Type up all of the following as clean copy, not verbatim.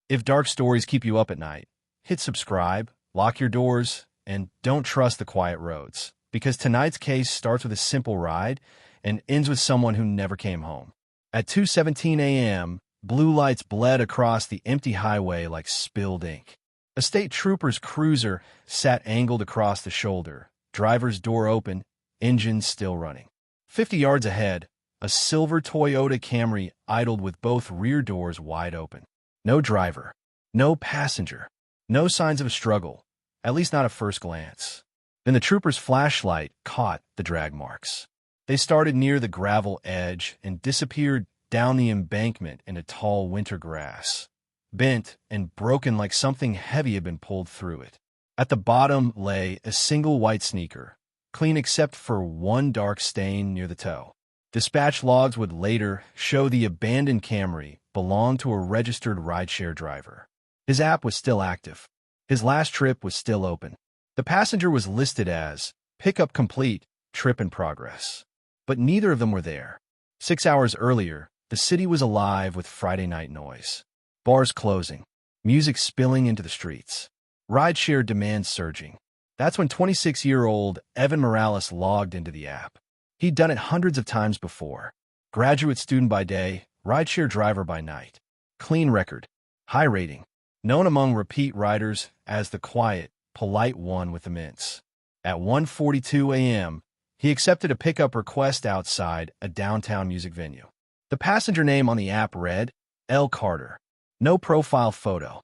If dark stories keep you up at night, hit subscribe, lock your doors, and don't trust the quiet roads, because tonight's case starts with a simple ride and ends with someone who never came home. At 2:17 a.m., blue lights bled across the empty highway like spilled ink. A state trooper's cruiser sat angled across the shoulder, driver's door open, engine still running. 50 yards ahead, a silver Toyota Camry idled with both rear doors wide open. No driver, no passenger, no signs of a struggle, at least not at first glance. Then the trooper's flashlight caught the drag marks. They started near the gravel edge and disappeared down the embankment into tall winter grass, bent and broken like something heavy had been pulled through it. At the bottom lay a single white sneaker, clean except for one dark stain near the toe. Dispatch logs would later show the abandoned Camry belonged to a registered rideshare driver. His app was still active. His last trip was still open. The passenger was listed as pickup complete, trip in progress. But neither of them were there. 6 hours earlier, the city was alive with Friday night noise. Bars closing, music spilling into the streets, rideshare demand surging. That's when 26-year-old Evan Morales logged into the app. He'd done it hundreds of times before. Graduate student by day, rideshare driver by night. Clean record, high rating, known among repeat riders as the quiet, polite one with the mints. At 1:42 a.m., he accepted a pickup request outside a downtown music venue. The passenger name on the app read, L. Carter. No profile photo.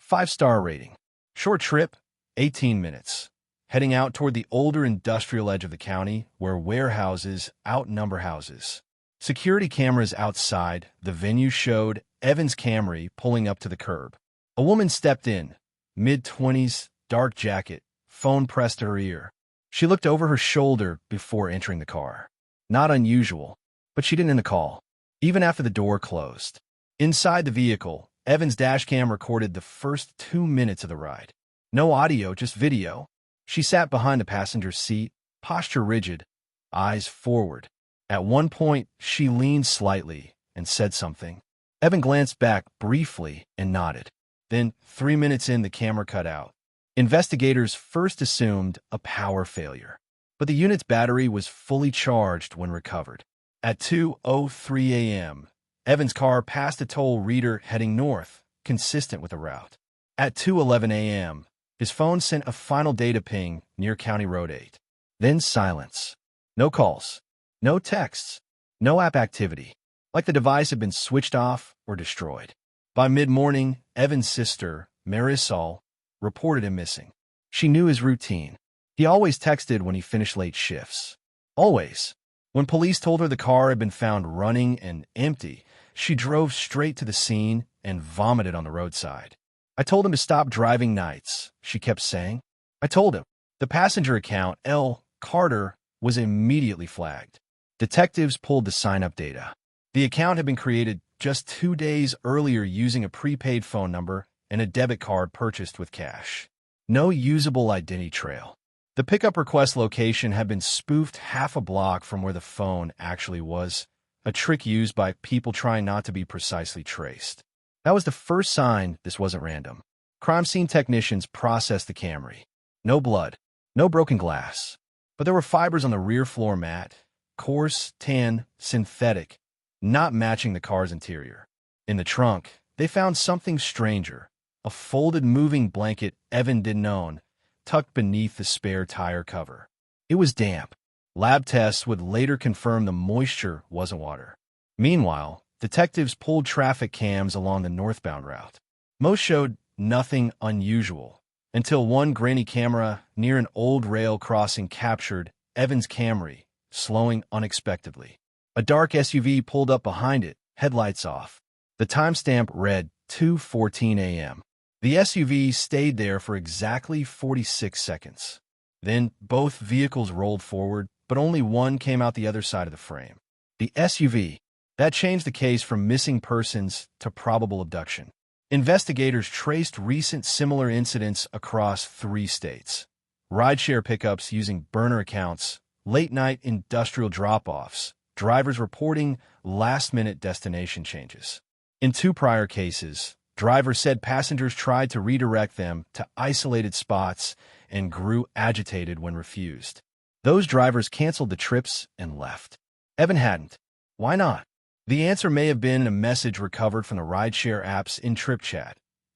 5-star rating. Short trip, 18 minutes. Heading out toward the older industrial edge of the county, where warehouses outnumber houses. Security cameras outside the venue showed Evan's Camry pulling up to the curb. A woman stepped in, mid-20s, dark jacket, phone pressed to her ear. She looked over her shoulder before entering the car. Not unusual, but she didn't end the call, even after the door closed. Inside the vehicle, Evan's dashcam recorded the first 2 minutes of the ride. No audio, just video. She sat behind the passenger's seat, posture rigid, eyes forward. At one point, she leaned slightly and said something. Evan glanced back briefly and nodded. Then, 3 minutes in, the camera cut out. Investigators first assumed a power failure, but the unit's battery was fully charged when recovered. At 2:03 a.m., Evan's car passed a toll reader heading north, consistent with the route. At 2:11 a.m., his phone sent a final data ping near County Road 8. Then silence. No calls, no texts, no app activity, like the device had been switched off or destroyed. By mid-morning, Evan's sister, Marisol, reported him missing. She knew his routine. He always texted when he finished late shifts. Always. When police told her the car had been found running and empty, she drove straight to the scene and vomited on the roadside. I told him to stop driving nights, she kept saying. I told him. The passenger account, L. Carter, was immediately flagged. Detectives pulled the sign-up data. The account had been created just 2 days earlier using a prepaid phone number and a debit card purchased with cash. No usable identity trail. The pickup request location had been spoofed half a block from where the phone actually was, a trick used by people trying not to be precisely traced. That was the first sign this wasn't random. Crime scene technicians processed the Camry. No blood, no broken glass. But there were fibers on the rear floor mat, coarse, tan, synthetic, not matching the car's interior. In the trunk, they found something stranger. A folded moving blanket Evan didn't own, tucked beneath the spare tire cover. It was damp. Lab tests would later confirm the moisture wasn't water. Meanwhile, detectives pulled traffic cams along the northbound route. Most showed nothing unusual, until one grainy camera near an old rail crossing captured Evan's Camry, slowing unexpectedly. A dark SUV pulled up behind it, headlights off. The timestamp read 2:14 a.m. The SUV stayed there for exactly 46 seconds. Then both vehicles rolled forward, but only one came out the other side of the frame. The SUV. That changed the case from missing persons to probable abduction. Investigators traced recent similar incidents across 3 states. Rideshare pickups using burner accounts, late-night industrial drop-offs, drivers reporting last-minute destination changes. In 2 prior cases, Driver said passengers tried to redirect them to isolated spots and grew agitated when refused. Those drivers canceled the trips and left. Evan hadn't. Why not? The answer may have been in a message recovered from the rideshare apps in Clipchamp,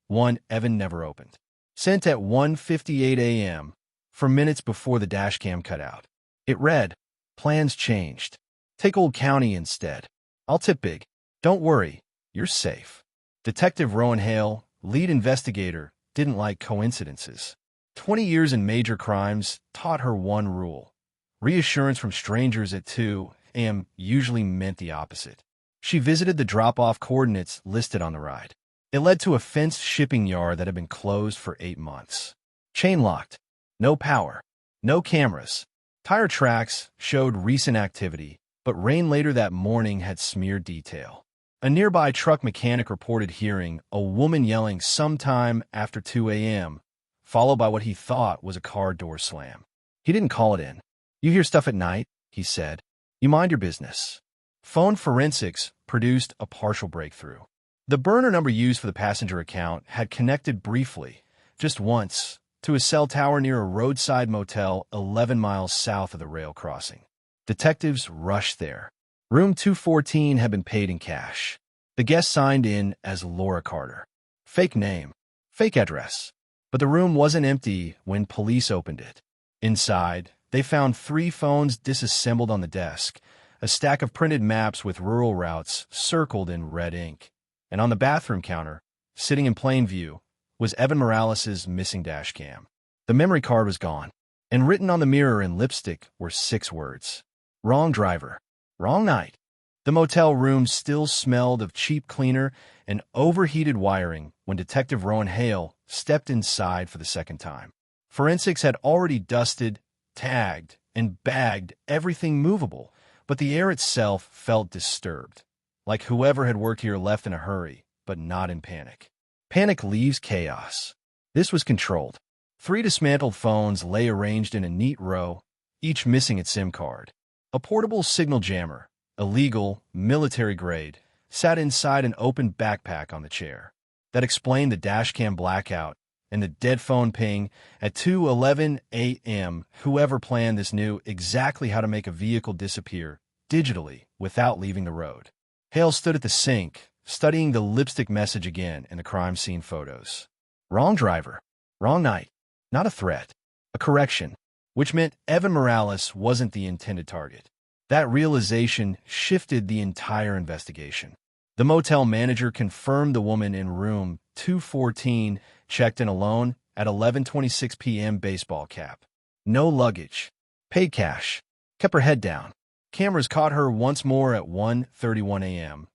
one Evan never opened. Sent at 1:58 a.m., for minutes before the dashcam cut out. It read, "Plans changed. Take Old County instead. I'll tip big. Don't worry, you're safe." Detective Rowan Hale, lead investigator, didn't like coincidences. 20 years in major crimes taught her one rule. Reassurance from strangers at 2 a.m. usually meant the opposite. She visited the drop-off coordinates listed on the ride. It led to a fenced shipping yard that had been closed for 8 months. Chain locked. No power. No cameras. Tire tracks showed recent activity, but rain later that morning had smeared detail. A nearby truck mechanic reported hearing a woman yelling sometime after 2 a.m., followed by what he thought was a car door slam. He didn't call it in. "You hear stuff at night," he said. "You mind your business." Phone forensics produced a partial breakthrough. The burner number used for the passenger account had connected briefly, just once, to a cell tower near a roadside motel 11 miles south of the rail crossing. Detectives rushed there. Room 214 had been paid in cash. The guest signed in as Laura Carter. Fake name, fake address. But the room wasn't empty when police opened it. Inside, they found 3 phones disassembled on the desk, a stack of printed maps with rural routes circled in red ink. And on the bathroom counter, sitting in plain view, was Evan Morales' missing dashcam. The memory card was gone, and written on the mirror in lipstick were 6 words. Wrong driver. Wrong night. The motel room still smelled of cheap cleaner and overheated wiring when Detective Rowan Hale stepped inside for the second time. Forensics had already dusted, tagged, and bagged everything movable, but the air itself felt disturbed, like whoever had worked here left in a hurry, but not in panic. Panic leaves chaos. This was controlled. 3 dismantled phones lay arranged in a neat row, each missing its SIM card. A portable signal jammer, illegal, military grade, sat inside an open backpack on the chair. That explained the dashcam blackout and the dead phone ping at 2:11 a.m. Whoever planned this knew exactly how to make a vehicle disappear digitally without leaving the road. Hale stood at the sink, studying the lipstick message again in the crime scene photos. Wrong driver. Wrong night. Not a threat. A correction, which meant Evan Morales wasn't the intended target. That realization shifted the entire investigation. The motel manager confirmed the woman in room 214 checked in alone at 11:26 p.m. baseball cap. No luggage. Paid cash. Kept her head down. Cameras caught her once more at 1:31 a.m.,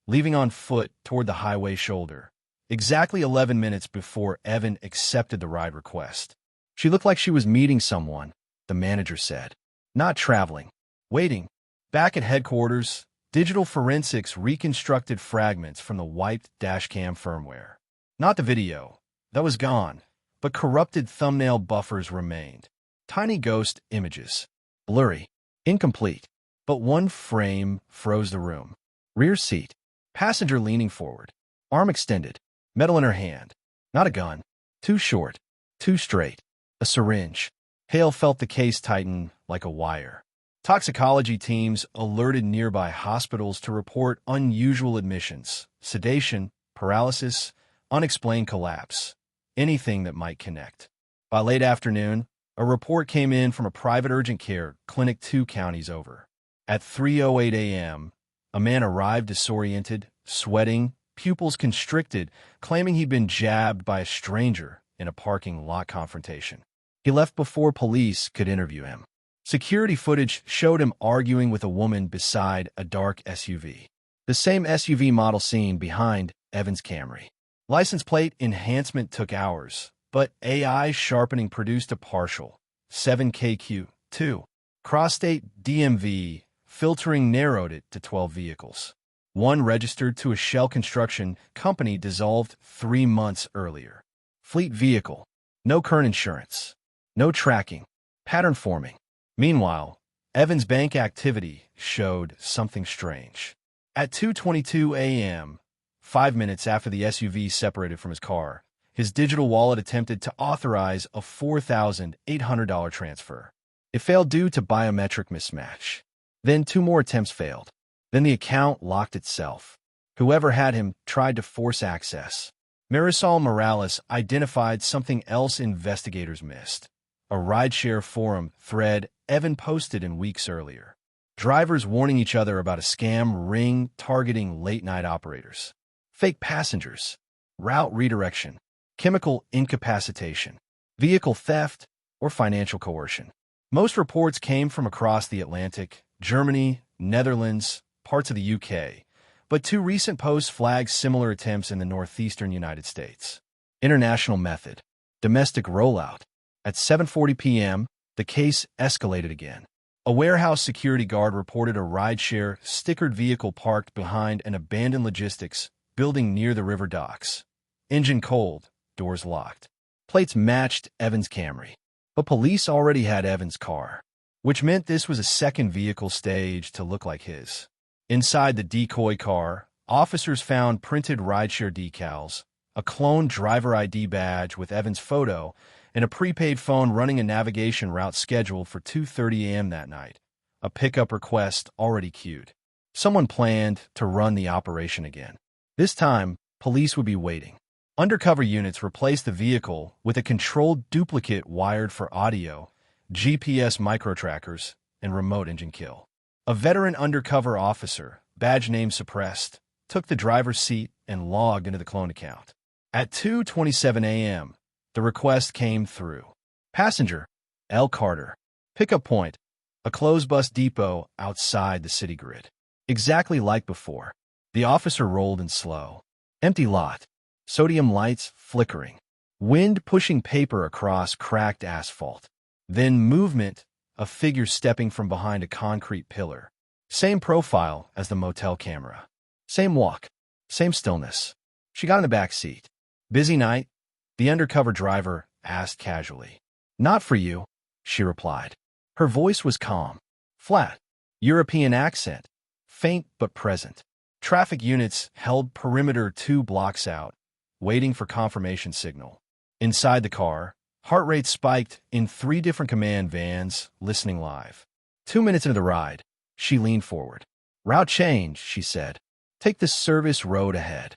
leaving on foot toward the highway shoulder, exactly 11 minutes before Evan accepted the ride request. She looked like she was meeting someone, the manager said. Not traveling. Waiting. Back at headquarters, digital forensics reconstructed fragments from the wiped dashcam firmware. Not the video. That was gone, but corrupted thumbnail buffers remained. Tiny ghost images. Blurry. Incomplete. But one frame froze the room. Rear seat. Passenger leaning forward. Arm extended. Metal in her hand. Not a gun. Too short. Too straight. A syringe. Hale felt the case tighten like a wire. Toxicology teams alerted nearby hospitals to report unusual admissions, sedation, paralysis, unexplained collapse, anything that might connect. By late afternoon, a report came in from a private urgent care clinic 2 counties over. At 3:08 a.m., a man arrived disoriented, sweating, pupils constricted, claiming he'd been jabbed by a stranger in a parking lot confrontation. He left before police could interview him. Security footage showed him arguing with a woman beside a dark SUV. The same SUV model seen behind Evan's Camry. License plate enhancement took hours, but AI sharpening produced a partial 7KQ2. Cross-state DMV filtering narrowed it to 12 vehicles. One registered to a shell construction company dissolved 3 months earlier. Fleet vehicle. No current insurance. No tracking. Pattern forming. Meanwhile, Evan's bank activity showed something strange. At 2:22 a.m., 5 minutes after the SUV separated from his car, his digital wallet attempted to authorize a $4,800 transfer. It failed due to biometric mismatch. Then 2 more attempts failed. Then the account locked itself. Whoever had him tried to force access. Marisol Morales identified something else investigators missed. A rideshare forum thread Evan posted in weeks earlier. Drivers warning each other about a scam ring targeting late-night operators. Fake passengers. Route redirection. Chemical incapacitation. Vehicle theft or financial coercion. Most reports came from across the Atlantic, Germany, Netherlands, parts of the UK, but 2 recent posts flagged similar attempts in the northeastern United States. International method. Domestic rollout. At 7:40 p.m., the case escalated again. A warehouse security guard reported a rideshare stickered vehicle parked behind an abandoned logistics building near the river docks. Engine cold, doors locked. Plates matched Evan's Camry. But police already had Evan's car, which meant this was a second vehicle staged to look like his. Inside the decoy car, officers found printed rideshare decals, a cloned driver ID badge with Evan's photo, and a prepaid phone running a navigation route scheduled for 2:30 a.m. that night, a pickup request already queued. Someone planned to run the operation again. This time, police would be waiting. Undercover units replaced the vehicle with a controlled duplicate wired for audio, GPS micro-trackers, and remote engine kill. A veteran undercover officer, badge name suppressed, took the driver's seat and logged into the clone account. At 2:27 a.m., the request came through. Passenger, L. Carter. Pickup point, a closed bus depot outside the city grid. Exactly like before. The officer rolled in slow. Empty lot. Sodium lights flickering. Wind pushing paper across cracked asphalt. Then movement, a figure stepping from behind a concrete pillar. Same profile as the motel camera. Same walk. Same stillness. She got in the back seat. Busy night? The undercover driver asked casually. Not for you, she replied. Her voice was calm. Flat. European accent. Faint but present. Traffic units held perimeter 2 blocks out, waiting for confirmation signal. Inside the car, heart rate spiked in 3 different command vans, listening live. 2 minutes into the ride, she leaned forward. Route change, she said. Take the service road ahead.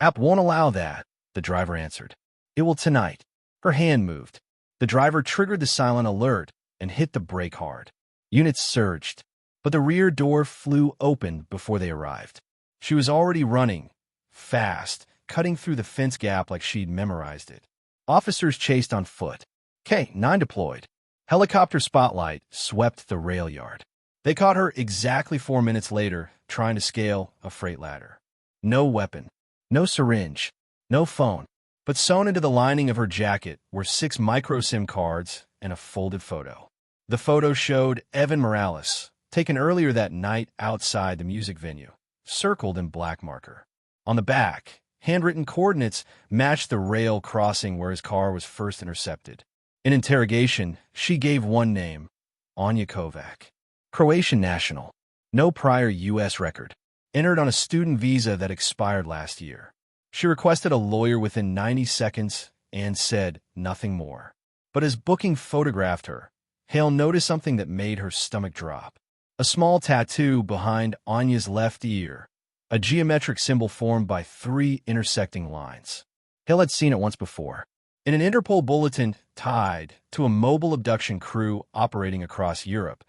App won't allow that, the driver answered. It will tonight. Her hand moved. The driver triggered the silent alert and hit the brake hard. Units surged, but the rear door flew open before they arrived. She was already running, fast, cutting through the fence gap like she'd memorized it. Officers chased on foot. K-9 deployed. Helicopter spotlight swept the rail yard. They caught her exactly 4 minutes later, trying to scale a freight ladder. No weapon, no syringe, no phone, but sewn into the lining of her jacket were 6 micro SIM cards and a folded photo. The photo showed Evan Morales, taken earlier that night outside the music venue, circled in black marker. On the back, handwritten coordinates matched the rail crossing where his car was first intercepted. In interrogation, she gave one name, Anja Kovac. Croatian national. No prior U.S. record. Entered on a student visa that expired last year. She requested a lawyer within 90 seconds and said nothing more. But as booking photographed her, Hale noticed something that made her stomach drop. A small tattoo behind Anya's left ear, a geometric symbol formed by 3 intersecting lines. Hale had seen it once before. In an Interpol bulletin tied to a mobile abduction crew operating across Europe,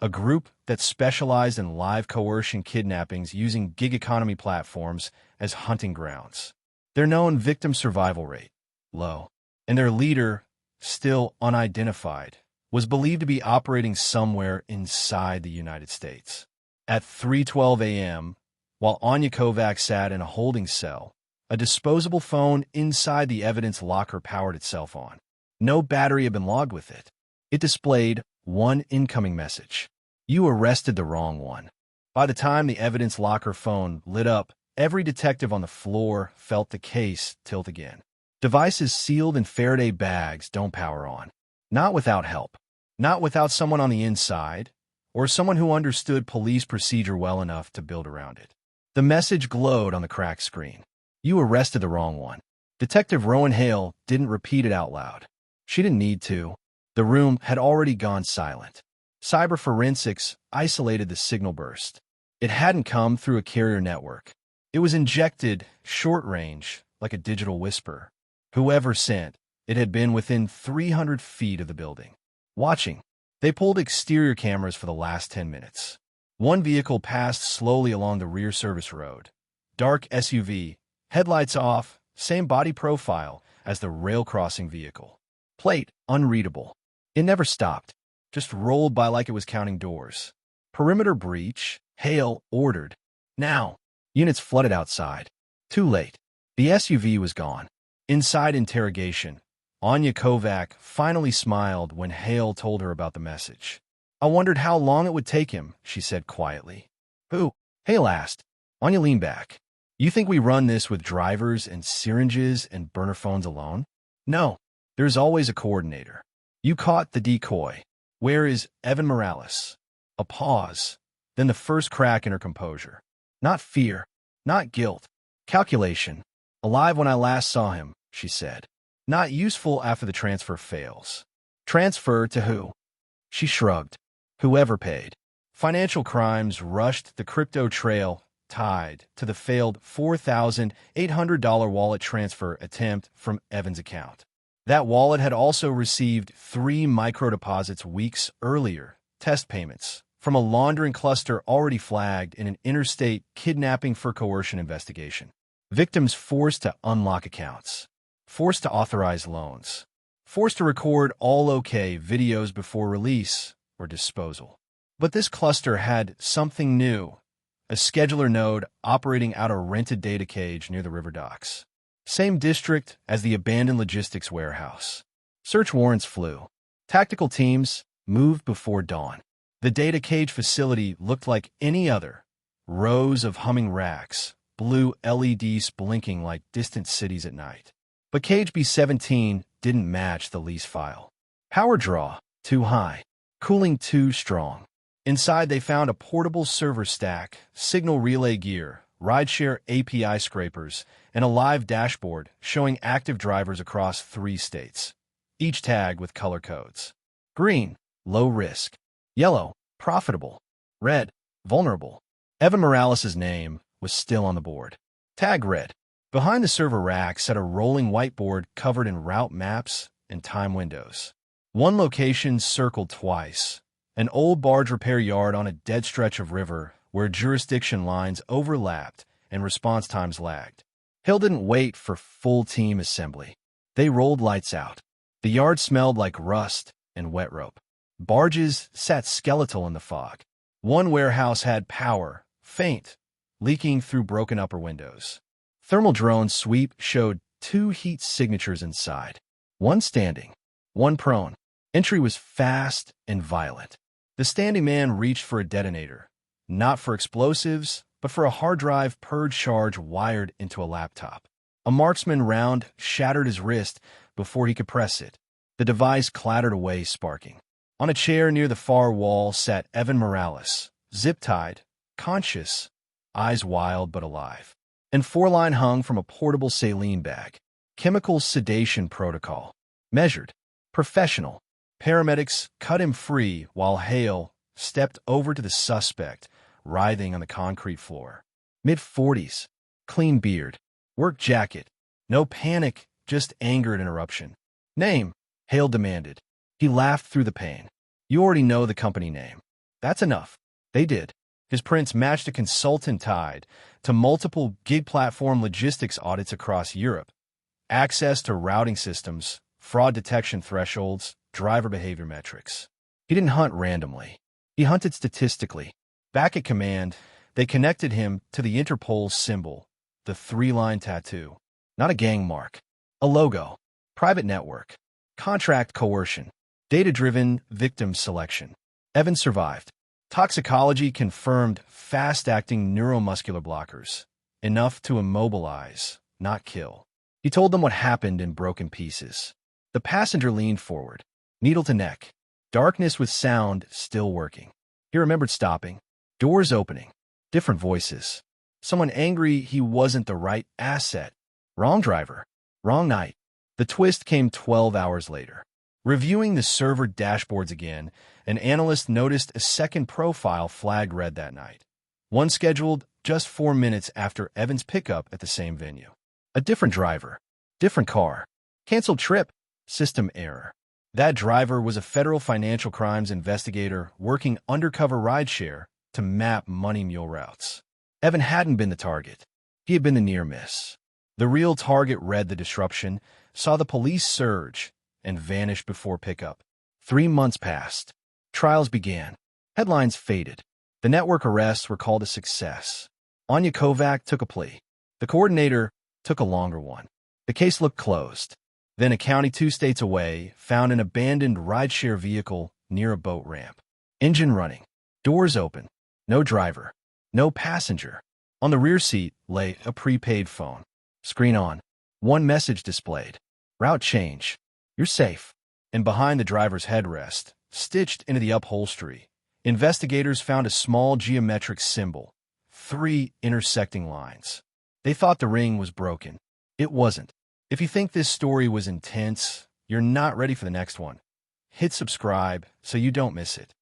a group that specialized in live coercion kidnappings using gig economy platforms as hunting grounds. Their known victim survival rate, low, and their leader, still unidentified, was believed to be operating somewhere inside the United States. At 3:12 a.m., while Anja Kovac sat in a holding cell, a disposable phone inside the evidence locker powered itself on. No battery had been logged with it. It displayed one incoming message. You arrested the wrong one. By the time the evidence locker phone lit up, every detective on the floor felt the case tilt again. Devices sealed in Faraday bags don't power on. Not without help. Not without someone on the inside, or someone who understood police procedure well enough to build around it. The message glowed on the cracked screen. You arrested the wrong one. Detective Rowan Hale didn't repeat it out loud. She didn't need to. The room had already gone silent. Cyber forensics isolated the signal burst. It hadn't come through a carrier network. It was injected short range, like a digital whisper. Whoever sent it had been within 300 feet of the building. Watching, they pulled exterior cameras for the last 10 minutes. One vehicle passed slowly along the rear service road. Dark SUV, headlights off, same body profile as the rail crossing vehicle. Plate unreadable. It never stopped, just rolled by like it was counting doors. Perimeter breach, Hale ordered. Now. Units flooded outside. Too late. The SUV was gone. Inside interrogation, Anya Kovac finally smiled when Hale told her about the message. I wondered how long it would take him, she said quietly. Who? Hale asked. Anya leaned back. You think we run this with drivers and syringes and burner phones alone? No. There's always a coordinator. You caught the decoy. Where is Evan Morales? A pause, then the first crack in her composure. Not fear, not guilt. Calculation. Alive when I last saw him, she said. Not useful after the transfer fails. Transfer to who? She shrugged. Whoever paid. Financial crimes rushed the crypto trail tied to the failed $4,800 wallet transfer attempt from Evan's account. That wallet had also received 3 microdeposits weeks earlier, test payments, from a laundering cluster already flagged in an interstate kidnapping for coercion investigation. Victims forced to unlock accounts, forced to authorize loans, forced to record all okay videos before release or disposal. But this cluster had something new, a scheduler node operating out a rented data cage near the river docks. Same district as the abandoned logistics warehouse. Search warrants flew. Tactical teams moved before dawn. The data cage facility looked like any other. Rows of humming racks, blue LEDs blinking like distant cities at night. But Cage B-17 didn't match the lease file. Power draw, too high. Cooling too strong. Inside they found a portable server stack, signal relay gear, rideshare API scrapers, and a live dashboard showing active drivers across 3 states, each tagged with color codes. Green, low risk. Yellow, profitable. Red, vulnerable. Evan Morales' name was still on the board. Tag red. Behind the server rack sat a rolling whiteboard covered in route maps and time windows. One location circled twice, an old barge repair yard on a dead stretch of river where jurisdiction lines overlapped and response times lagged. Hill didn't wait for full team assembly. They rolled lights out. The yard smelled like rust and wet rope. Barges sat skeletal in the fog. One warehouse had power, faint, leaking through broken upper windows. Thermal drone sweep showed 2 heat signatures inside. One standing, one prone. Entry was fast and violent. The standing man reached for a detonator, not for explosives, but for a hard drive purge charge wired into a laptop. A marksman round shattered his wrist before he could press it. The device clattered away, sparking. On a chair near the far wall sat Evan Morales, zip-tied, conscious, eyes wild but alive. And 4-line hung from a portable saline bag. Chemical sedation protocol. Measured. Professional. Paramedics cut him free while Hale stepped over to the suspect, writhing on the concrete floor. Mid-40s. Clean beard. Work jacket. No panic, just anger at interruption. Name, Hale demanded. He laughed through the pain. You already know the company name. That's enough. They did. His prints matched a consultant tied to multiple gig platform logistics audits across Europe. Access to routing systems, fraud detection thresholds, driver behavior metrics. He didn't hunt randomly. He hunted statistically. Back at command, they connected him to the Interpol symbol, the 3-line tattoo. Not a gang mark. A logo. Private network. Contract coercion. Data-driven victim selection. Evan survived. Toxicology confirmed fast-acting neuromuscular blockers, enough to immobilize, not kill. He told them what happened in broken pieces. The passenger leaned forward, needle to neck, darkness with sound still working. He remembered stopping, doors opening, different voices. Someone angry he wasn't the right asset, Wrong driver. Wrong night. The twist came 12 hours later. Reviewing the server dashboards again, an analyst noticed a second profile flagged red that night. One scheduled just 4 minutes after Evan's pickup at the same venue. A different driver. Different car. Canceled trip. System error. That driver was a federal financial crimes investigator working undercover rideshare to map money mule routes. Evan hadn't been the target. He had been the near miss. The real target read the disruption, saw the police surge, and vanished before pickup. 3 months passed. Trials began. Headlines faded. The network arrests were called a success. Anya Kovac took a plea. The coordinator took a longer one. The case looked closed. Then a county 2 states away found an abandoned rideshare vehicle near a boat ramp. Engine running. Doors open. No driver. No passenger. On the rear seat lay a prepaid phone. Screen on. One message displayed. Route change. You're safe. And behind the driver's headrest, stitched into the upholstery, investigators found a small geometric symbol. 3 intersecting lines. They thought the ring was broken. It wasn't. If you think this story was intense, you're not ready for the next one. Hit subscribe so you don't miss it.